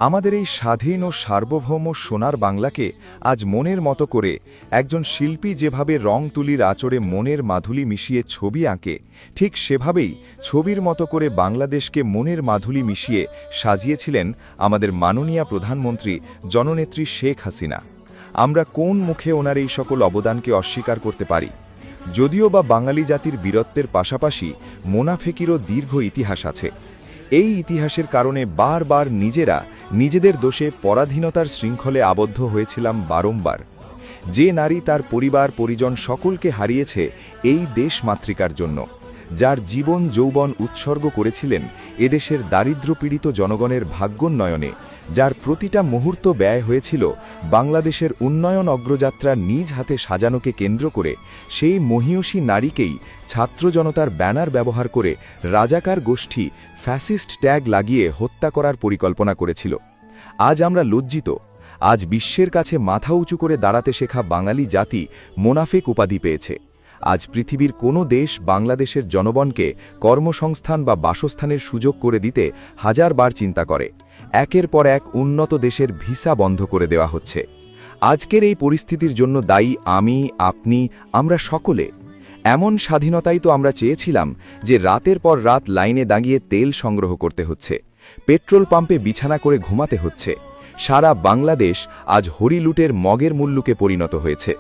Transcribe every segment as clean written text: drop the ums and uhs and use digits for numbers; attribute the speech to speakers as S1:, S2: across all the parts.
S1: আমাদের এই স্বাধীন ও সার্বভৌম সোনার বাংলাকে আজ মনের মতো করে একজন শিল্পী যেভাবে রং তুলির আঁচড়ে মনের মাধুলি মিশিয়ে ছবি আঁকে, ঠিক সেভাবেই ছবির মতো করে বাংলাদেশকে মনের মাধুলি মিশিয়ে সাজিয়েছিলেন আমাদের মাননীয় প্রধানমন্ত্রী জননেত্রী শেখ হাসিনা। আমরা কোন মুখে ওনার এই সকল অবদানকে অস্বীকার করতে পারি? যদিও বা বাঙালি জাতির বীরত্বের পাশাপাশি মোনাফেকিরও দীর্ঘ ইতিহাস আছে। এই ইতিহাসের কারণে বারবার নিজেদের দোষে পরাধীনতার শৃঙ্খলে আবদ্ধ হয়েছিলাম বারংবার। যে নারী তার পরিবার পরিজন সকলকে হারিয়েছে এই দেশ মাতৃকার জন্য, যার জীবন যৌবন উৎসর্গ করেছিলেন এদেশের দারিদ্র্যপীড়িত জনগণের ভাগ্যোন্নয়নে, যার প্রতিটা মুহূর্ত ব্যয় হয়েছিল বাংলাদেশের উন্নয়ন অগ্রযাত্রা নিজ হাতে সাজানোকে কেন্দ্র করে, সেই মহীয়সী নারীকেই ছাত্র জনতার ব্যানার ব্যবহার করে রাজাকার গোষ্ঠী ফ্যাসিস্ট ট্যাগ লাগিয়ে হত্যা করার পরিকল্পনা করেছিল। আজ আমরা লজ্জিত। আজ বিশ্বের কাছে মাথা উঁচু করে দাঁড়াতে শেখা বাঙালি জাতি মোনাফেক উপাধি পেয়েছে। আজ পৃথিবীর কোনো দেশ বাংলাদেশের জনগণকে কর্মসংস্থান বা বাসস্থানের সুযোগ করে দিতে হাজারবার চিন্তা করে। একের পর এক উন্নত দেশের ভিসা বন্ধ করে দেওয়া হচ্ছে। আজকের এই পরিস্থিতির জন্য দায়ী আমি, আপনি, আমরা সকলে। এমন স্বাধীনতাই তো আমরা চেয়েছিলাম যে রাতের পর রাত লাইনে দাঁড়িয়ে তেল সংগ্রহ করতে হচ্ছে, পেট্রোল পাম্পে বিছানা করে ঘুমাতে হচ্ছে। সারা বাংলাদেশ আজ হরিলুটের মগের মুল্লুকে পরিণত হয়েছে।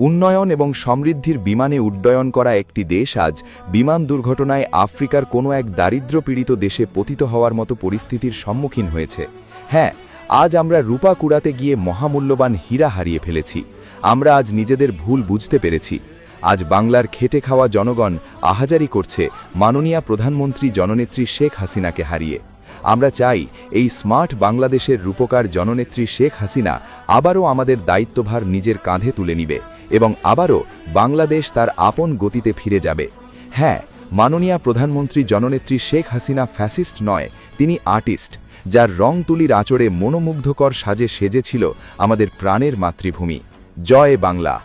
S1: উন্নয়ন এবং সমৃদ্ধির বিমানে উড্ডয়ন করা একটি দেশ আজ বিমান দুর্ঘটনায় আফ্রিকার কোনো এক দারিদ্র্যপীড়িত দেশে পতিত হওয়ার মতো পরিস্থিতির সম্মুখীন হয়েছে। হ্যাঁ, আজ আমরা রূপা কুড়াতে গিয়ে মহামূল্যবান হীরা হারিয়ে ফেলেছি। আমরা আজ নিজেদের ভুল বুঝতে পেরেছি। আজ বাংলার খেটে খাওয়া জনগণ আহাজারি করছে মাননীয় প্রধানমন্ত্রী জননেত্রী শেখ হাসিনাকে হারিয়ে। আমরা চাই এই স্মার্ট বাংলাদেশের রূপকার জননেত্রী শেখ হাসিনা আবারও আমাদের দায়িত্বভার নিজের কাঁধে তুলে নিবে এবং আবারও বাংলাদেশ তার আপন গতিতে ফিরে যাবে। হ্যাঁ, মাননীয় প্রধানমন্ত্রী জননেত্রী শেখ হাসিনা ফ্যাসিস্ট নয়, তিনি আর্টিস্ট, যার রং তুলির আঁচড়ে মনোমুগ্ধকর সাজে সেজেছিল আমাদের প্রাণের মাতৃভূমি। জয় বাংলা।